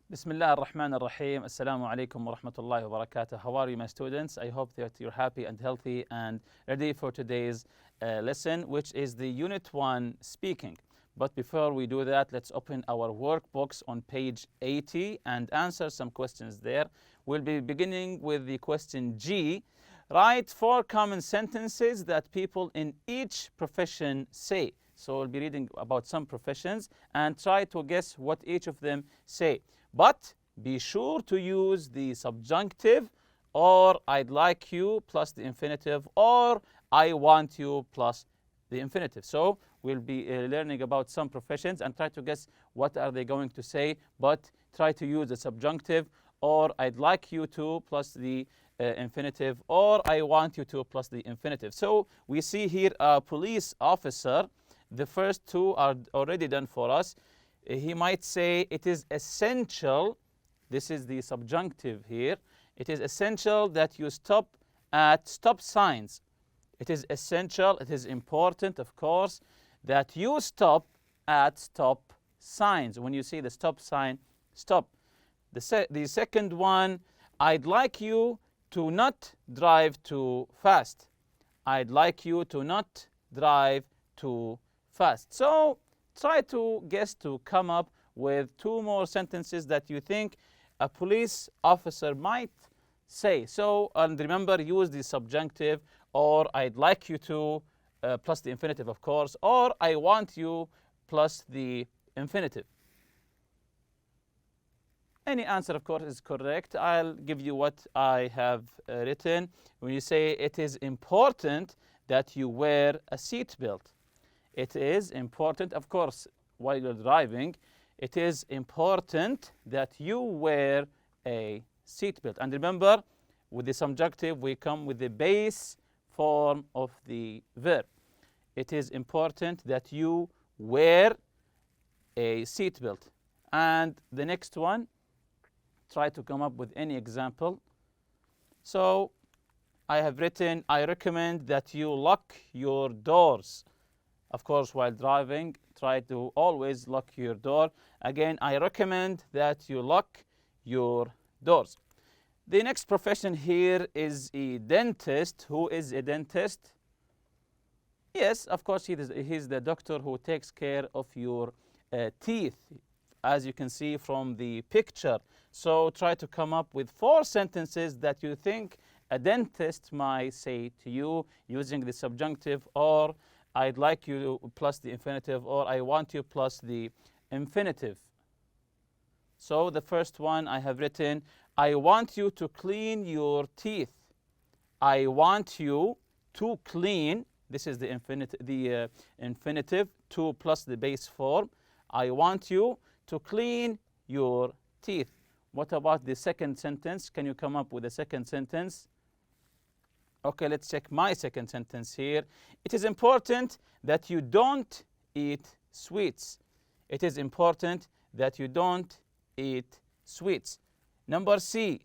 بسم الله الرحمن الرحيم. السلام عليكم ورحمة الله وبركاته. How are you, my students? I hope that you're happy and healthy and ready for today's lesson, which is the Unit 1 Speaking. But before we do that, let's open our workbooks on page 80 and answer some questions there. We'll be beginning with the question G. Write 4 common sentences that people in each profession say. So we'll be reading about some professions and try to guess what each of them say. But be sure to use the subjunctive or I'd like you plus the infinitive or I want you plus the infinitive. So we'll be learning about some professions and try to guess what are they going to say, but try to use the subjunctive or I'd like you to plus the infinitive or I want you to plus the infinitive. So we see here a police officer. The first two are already done for us. He might say it is essential, this is the subjunctive here, it is essential that you stop at stop signs. It is essential, it is important, of course, that you stop at stop signs. When you see the stop sign, stop. The second one, I'd like you to not drive too fast. I'd like you to not drive too fast. So try to guess to come up with 2 more sentences that you think a police officer might say. So, and remember, use the subjunctive or I'd like you to plus the infinitive, of course, or I want you plus the infinitive. Any answer, of course, is correct. I'll give you what I have written. When you say it is important that you wear a seatbelt. It is important, of course, while you're driving, it is important that you wear a seatbelt. And remember, with the subjunctive, we come with the base form of the verb. It is important that you wear a seatbelt. And the next one, try to come up with any example. So I have written, I recommend that you lock your doors. Of course, while driving, try to always lock your door. Again, I recommend that you lock your doors. The next profession here is a dentist. Who is a dentist? Yes, of course, he's the doctor who takes care of your teeth, as you can see from the picture. So try to come up with 4 sentences that you think a dentist might say to you using the subjunctive or I'd like you plus the infinitive or I want you plus the infinitive. So the first one I have written, I want you to clean your teeth. I want you to clean, this is the infinitive, to plus the base form. I want you to clean your teeth. What about the second sentence? Can you come up with a second sentence? Okay, let's check my second sentence here. It is important that you don't eat sweets. It is important that you don't eat sweets. Number C,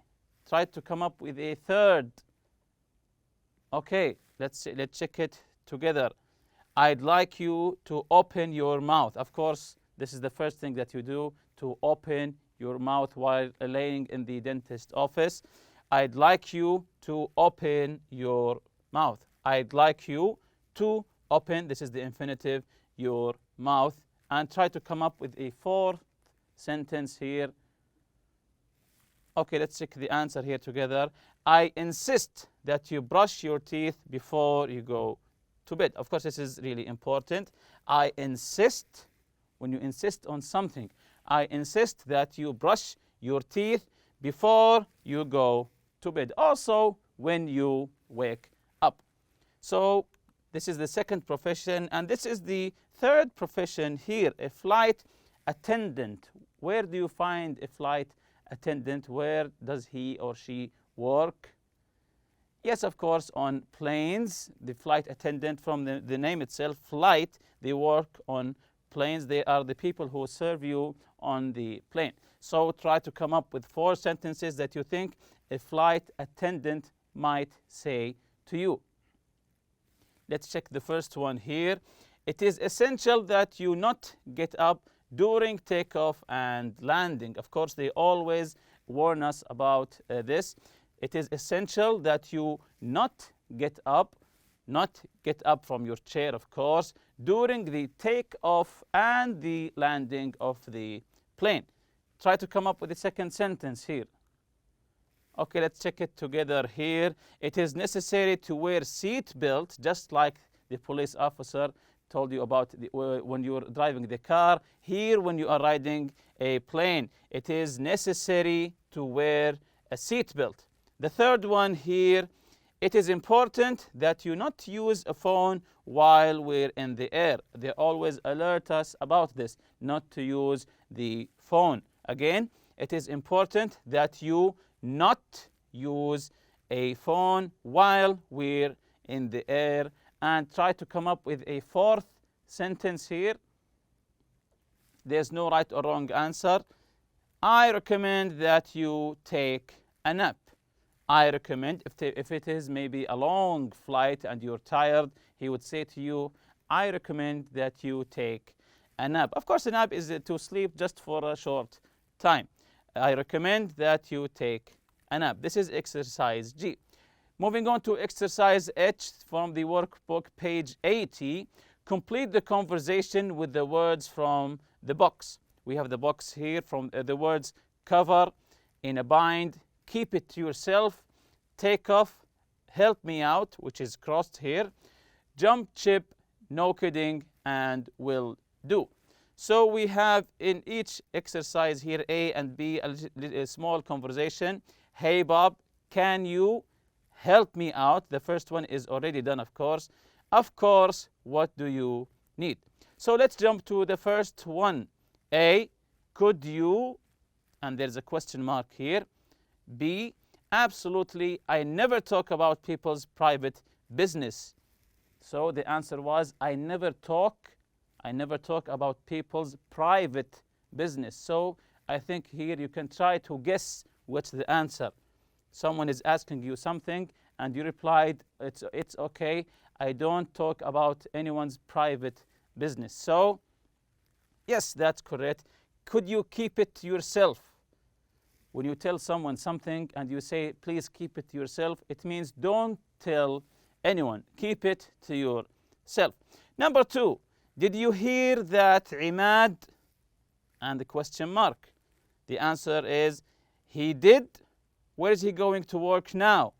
try to come up with a third. Okay, let's check it together. I'd like you to open your mouth. Of course, this is the first thing that you do, to open your mouth while laying in the dentist office. I'd like you to open your mouth. I'd like you to open, this is the infinitive, your mouth. And try to come up with a 4th sentence here. Okay, let's check the answer here together. I insist that you brush your teeth before you go to bed. Of course, this is really important. I insist, when you insist on something, I insist that you brush your teeth before you go to bed. Also, when you wake up. So this is the second profession, and this is the third profession here, a flight attendant. Where do you find a flight attendant? Where does he or she work? Yes, of course, on planes. The flight attendant, from the name itself, flight, they work on planes. They are the people who serve you on the plane. So try to come up with 4 sentences that you think a flight attendant might say to you. Let's check the first one here. It is essential that you not get up during takeoff and landing. Of course, they always warn us about this. It is essential that you not get up from your chair, of course, during the takeoff and the landing of the plane. Try to come up with the second sentence here. Okay, let's check it together here. It is necessary to wear seat belt, just like the police officer told you about when you are driving the car. Here, when you are riding a plane, it is necessary to wear a seat belt. The third one here, it is important that you not use a phone while we're in the air. They always alert us about this, not to use the phone. Again, it is important that you not use a phone while we're in the air. And try to come up with a fourth sentence here. There's no right or wrong answer. I recommend that you take a nap. I recommend, if it is maybe a long flight and you're tired, he would say to you, I recommend that you take a nap. Of course, a nap is to sleep just for a short time. I recommend that you take a nap. This is exercise G. Moving on to exercise H from the workbook, page 80. Complete the conversation with the words from the box. We have the box here from the words cover, in a bind, keep it to yourself, take off, help me out, which is crossed here, jump ship, no kidding, and will do. So we have in each exercise here, A and B, a small conversation. Hey Bob, can you help me out? The first one is already done, of course. Of course, what do you need? So let's jump to the first one. A, could you, and there's a question mark here. B, absolutely, I never talk about people's private business. So the answer was, I never talk about people's private business. So I think here you can try to guess what's the answer. Someone is asking you something and you replied, it's okay, I don't talk about anyone's private business. So yes, that's correct. Could you keep it to yourself? When you tell someone something and you say, please keep it to yourself, it means don't tell anyone. Keep it to yourself. Number 2, did you hear that Imad? And the question mark. The answer is, he did. Where is he going to work now?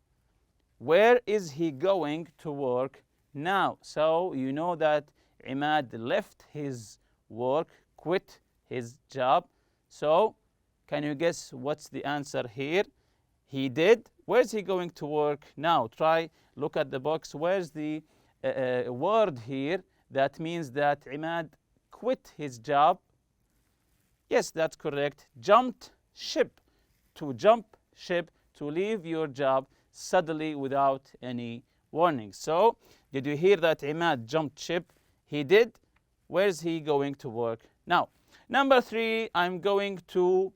Where is he going to work now? So you know that Imad left his work, quit his job. So can you guess what's the answer here? He did. Where's he going to work now? Try, look at the box. Where's the word here that means that Imad quit his job? Yes, that's correct. Jumped ship. To jump ship, to leave your job suddenly without any warning. So, did you hear that Imad jumped ship? He did. Where's he going to work now? Number 3, I'm going to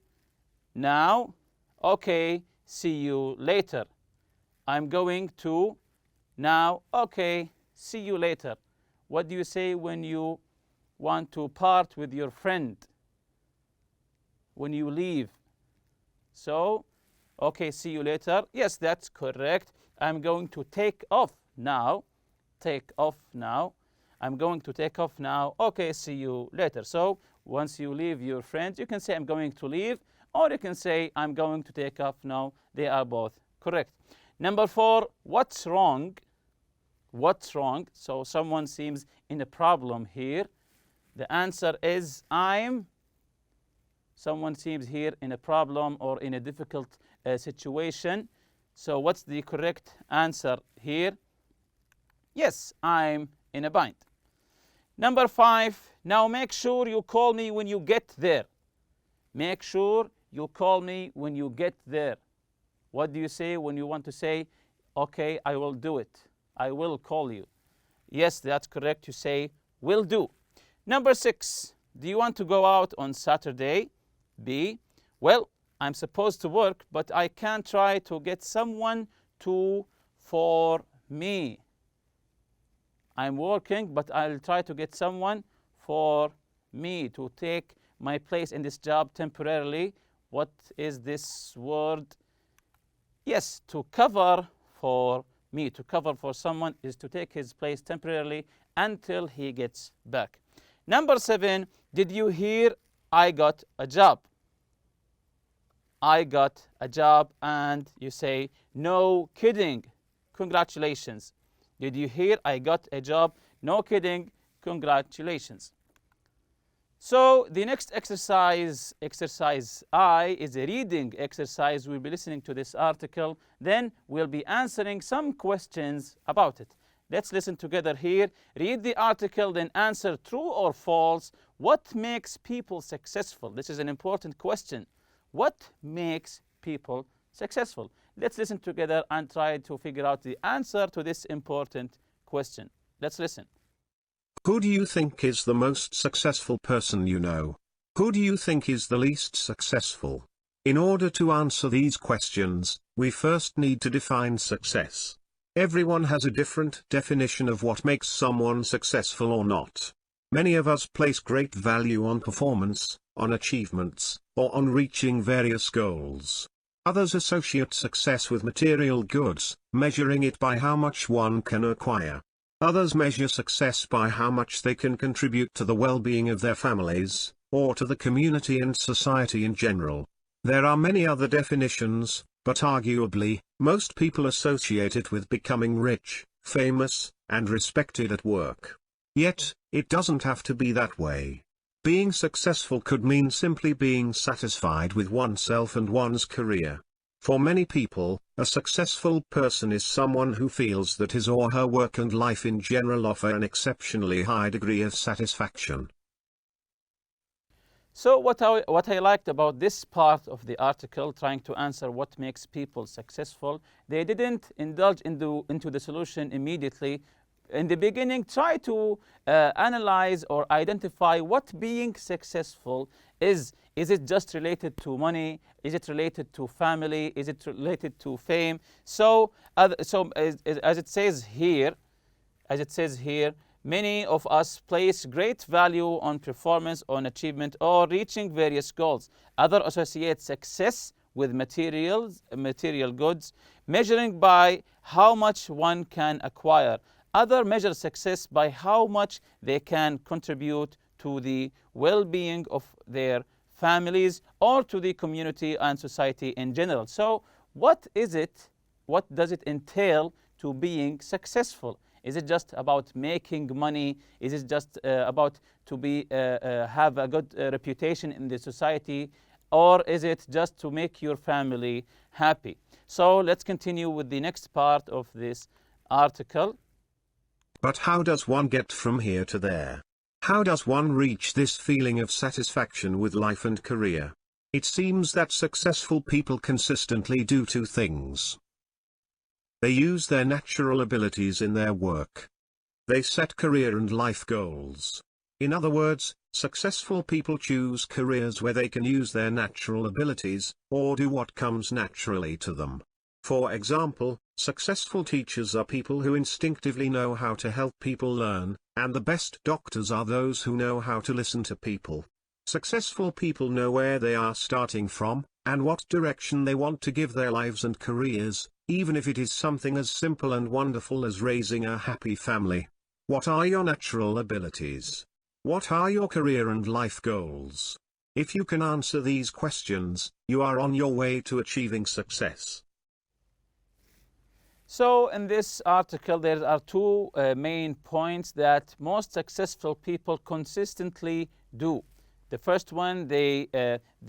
now. Okay, see you later. I'm going to now. Okay, see you later. What do you say when you want to part with your friend? When you leave. So, okay, see you later. Yes, that's correct. I'm going to take off now. Take off now. I'm going to take off now. Okay, see you later. So, once you leave your friend, you can say I'm going to leave, or you can say I'm going to take off now. They are both correct. Number 4, what's wrong? What's wrong? So, someone seems in a problem here. The answer is someone seems here in a problem or in a difficult situation. So what's the correct answer here? Yes, I'm in a bind. Number 5, now make sure you call me when you get there. Make sure you call me when you get there. What do you say when you want to say, okay, I will do it. I will call you. Yes, that's correct. You say, will do. Number 6, do you want to go out on Saturday? B, well, I'm supposed to work, but I can try to get someone for me. I'm working, but I'll try to get someone for me to take my place in this job temporarily. What is this word? Yes, to cover for me, to cover for someone is to take his place temporarily until he gets back. Number 7, did you hear I got a job? I got a job, and you say, no kidding, congratulations. Did you hear I got a job? No kidding, congratulations. So the next exercise, exercise I, is a reading exercise. We'll be listening to this article, then we'll be answering some questions about it. Let's listen together here. Read the article, then answer true or false. What makes people successful? This is an important question. What makes people successful? Let's listen together and try to figure out the answer to this important question. Let's listen. Who do you think is the most successful person you know? Who do you think is the least successful? In order to answer these questions, we first need to define success. Everyone has a different definition of what makes someone successful or not. Many of us place great value on performance, on achievements, or on reaching various goals. Others associate success with material goods, measuring it by how much one can acquire. Others measure success by how much they can contribute to the well-being of their families, or to the community and society in general. There are many other definitions, but arguably, most people associate it with becoming rich, famous, and respected at work. Yet, it doesn't have to be that way. Being successful could mean simply being satisfied with oneself and one's career. For many people, a successful person is someone who feels that his or her work and life in general offer an exceptionally high degree of satisfaction. So what I liked about this part of the article, trying to answer what makes people successful, they didn't indulge into the solution immediately. In the beginning, try to analyze or identify what being successful is. Is it just related to money? Is it related to family? Is it related to fame? So as it says here, many of us place great value on performance, on achievement, or reaching various goals. Others associate success with material goods, measuring by how much one can acquire. Others measure success by how much they can contribute to the well-being of their families or to the community and society in general. So what is it? What does it entail to being successful? Is it just about making money? Is it just about to have a good reputation in the society? Or is it just to make your family happy? So let's continue with the next part of this article. But how does one get from here to there? How does one reach this feeling of satisfaction with life and career? It seems that successful people consistently do two things. They use their natural abilities in their work. They set career and life goals. In other words, successful people choose careers where they can use their natural abilities, or do what comes naturally to them. For example, successful teachers are people who instinctively know how to help people learn, and the best doctors are those who know how to listen to people. Successful people know where they are starting from, and what direction they want to give their lives and careers, even if it is something as simple and wonderful as raising a happy family. What are your natural abilities? What are your career and life goals? If you can answer these questions, you are on your way to achieving success. So in this article, there are two main points that most successful people consistently do. The first one, they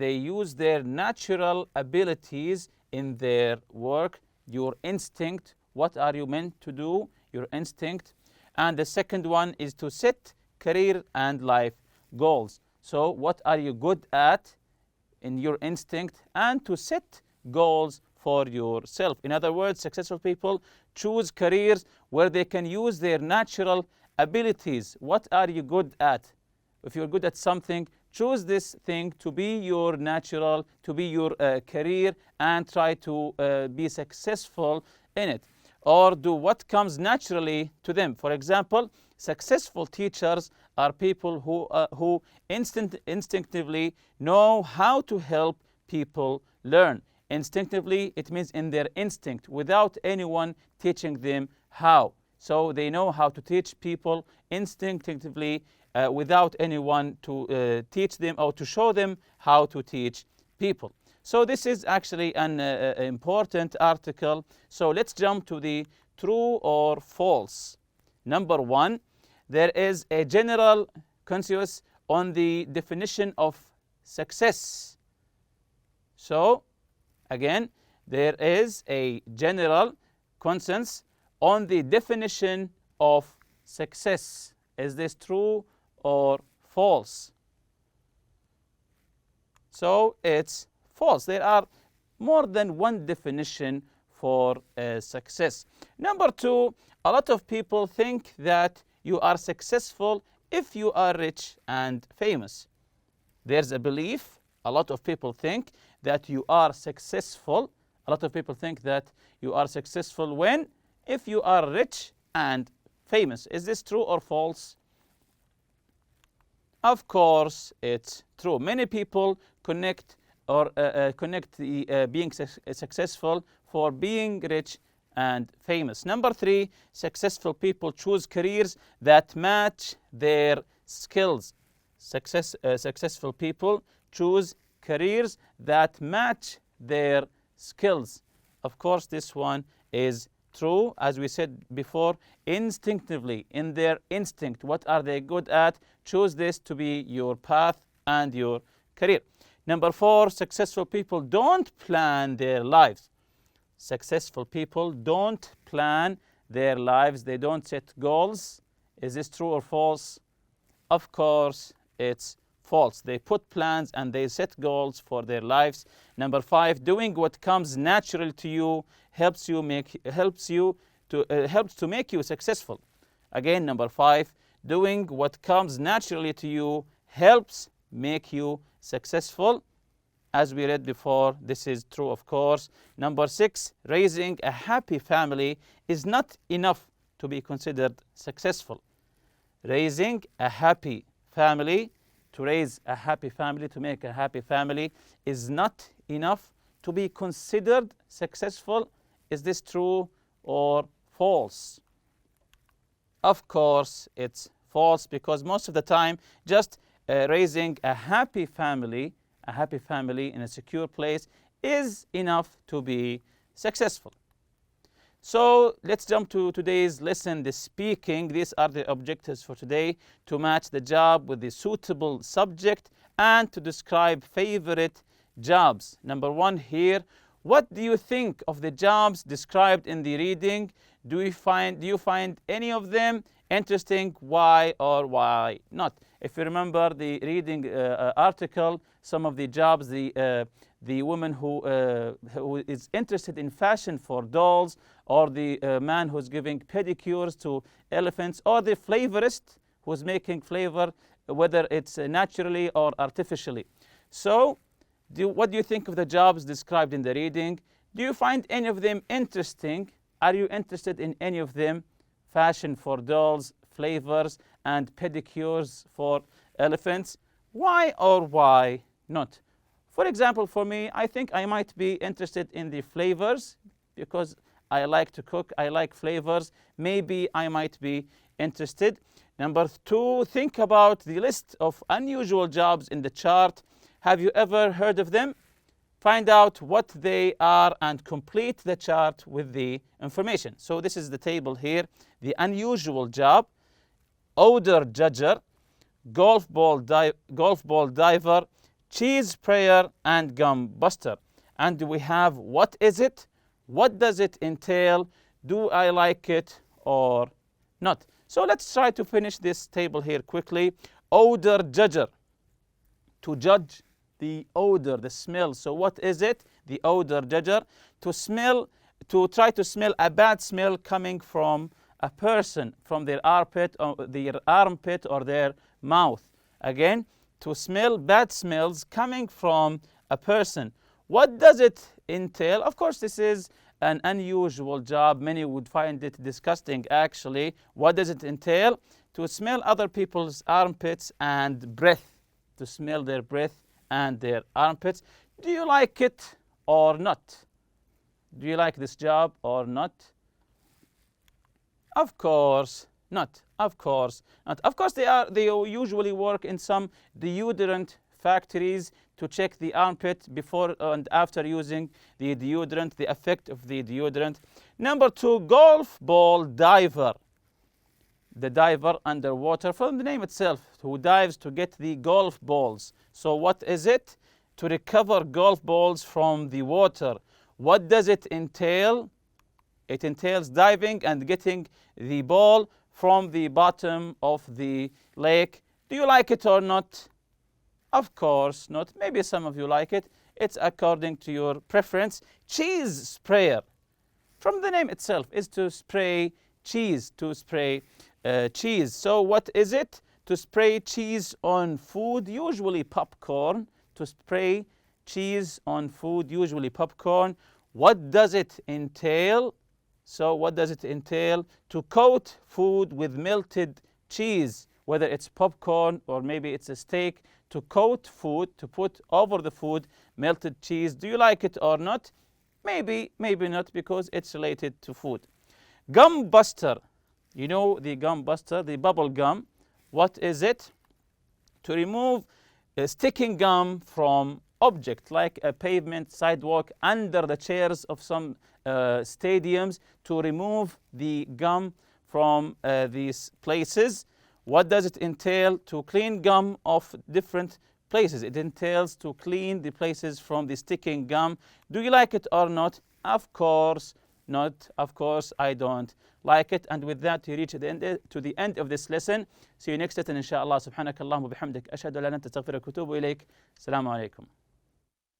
use their natural abilities in their work, your instinct. What are you meant to do? Your instinct. And the second one is to set career and life goals. So what are you good at in your instinct, and to set goals for yourself. In other words, successful people choose careers where they can use their natural abilities. What are you good at? If you're good at something, choose this thing to be your natural, to be your career, and try to be successful in it. Or do what comes naturally to them. For example, successful teachers are people who instinctively know how to help people learn. Instinctively, it means in their instinct, without anyone teaching them how. So they know how to teach people instinctively without anyone to teach them or to show them how to teach people. So this is actually an important article. So let's jump to the true or false. Number one, there is a general consensus on the definition of success. So again, there is a general consensus on the definition of success. Is this true or false? So it's false. There are more than one definition for success. Number two, a lot of people think that you are successful if you are rich and famous. There's a belief, a lot of people think that you are successful. A lot of people think that you are successful if you are rich and famous. Is this true or false? Of course, it's true. Many people connect being successful for being rich and famous. Number three, successful people choose careers that match their skills. Successful people choose careers that match their skills. Of course, this one is true. As we said before, instinctively, in their instinct, what are they good at? Choose this to be your path and your career. Number four, successful people don't plan their lives. Successful people don't plan their lives. They don't set goals. Is this true or false? Of course, it's false. They put plans and they set goals for their lives. Number five, doing what comes naturally to you helps to make you successful. Again, number five, doing what comes naturally to you helps make you successful. As we read before, this is true, of course. Number six, raising a happy family is not enough to be considered successful. Raising a happy family, to raise a happy family, to make a happy family, is not enough to be considered successful. Is this true or false? Of course, it's false, because most of the time, just raising a happy family in a secure place is enough to be successful. So let's jump to today's lesson, the speaking. These are the objectives for today: to match the job with the suitable subject and to describe favorite jobs. Number one here, what do you think of the jobs described in the reading? Do you find any of them interesting? Why or why not? If you remember the reading article, some of the jobs, the woman who is interested in fashion for dolls, or the man who's giving pedicures to elephants, or the flavorist who's making flavor, whether it's naturally or artificially. So, what do you think of the jobs described in the reading? Do you find any of them interesting? Are you interested in any of them? Fashion for dolls, flavors, and pedicures for elephants. Why or why not? For example, for me, I think I might be interested in the flavors because I like to cook. I like flavors. Maybe I might be interested. Number two, think about the list of unusual jobs in the chart. Have you ever heard of them? Find out what they are and complete the chart with the information. So this is the table here. The unusual job: odor judger, golf ball diver, cheese sprayer, and gum buster. And we have what is it? What does it entail? Do I like it or not? So let's try to finish this table here quickly. Odor judger, to judge the odor, the smell. So what is it? The odor judger, to try to smell a bad smell coming from a person, from their armpit or their mouth. Again, to smell bad smells coming from a person. What does it entail? Of course, this is an unusual job. Many would find it disgusting, actually. What does it entail? to smell other people's armpits and breath, to smell their breath and their armpits. Do you like it or not? Do you like this job or not? Of course not. Of course not. Of course they usually work in some deodorant factories to check the armpit before and after using the deodorant, the effect of the deodorant. Number 2, golf ball diver. The diver underwater, from the name itself, who dives to get the golf balls. So what is it? To recover golf balls from the water. What does it entail? It entails diving and getting the ball from the bottom of the lake. Do you like it or not? Of course not. Maybe some of you like it. It's according to your preference. Cheese sprayer. From the name itself is to spray cheese, to spray cheese. So what is it? To spray cheese on food, usually popcorn. To spray cheese on food, usually popcorn. What does it entail? So what does it entail? To coat food with melted cheese, whether it's popcorn or maybe it's a steak. To coat food, to put over the food melted cheese. Do you like it or not? Maybe, maybe not, because it's related to food. Gum buster. You know the gum buster, the bubble gum. What is it? To remove sticking gum from object like a pavement, sidewalk, under the chairs of some stadiums, to remove the gum from these places. What does it entail? To clean gum of different places. It entails to clean the places from the sticking gum. Do you like it or not? Of course not. Of course I don't like it. And with that, we reach to the end of this lesson. See you next lesson, inshallah. Subhanakallah wa bihamdik. Ashhadu an la ilaha illa anta astaghfiruka wa atubu ilayk. Assalamu alaikum.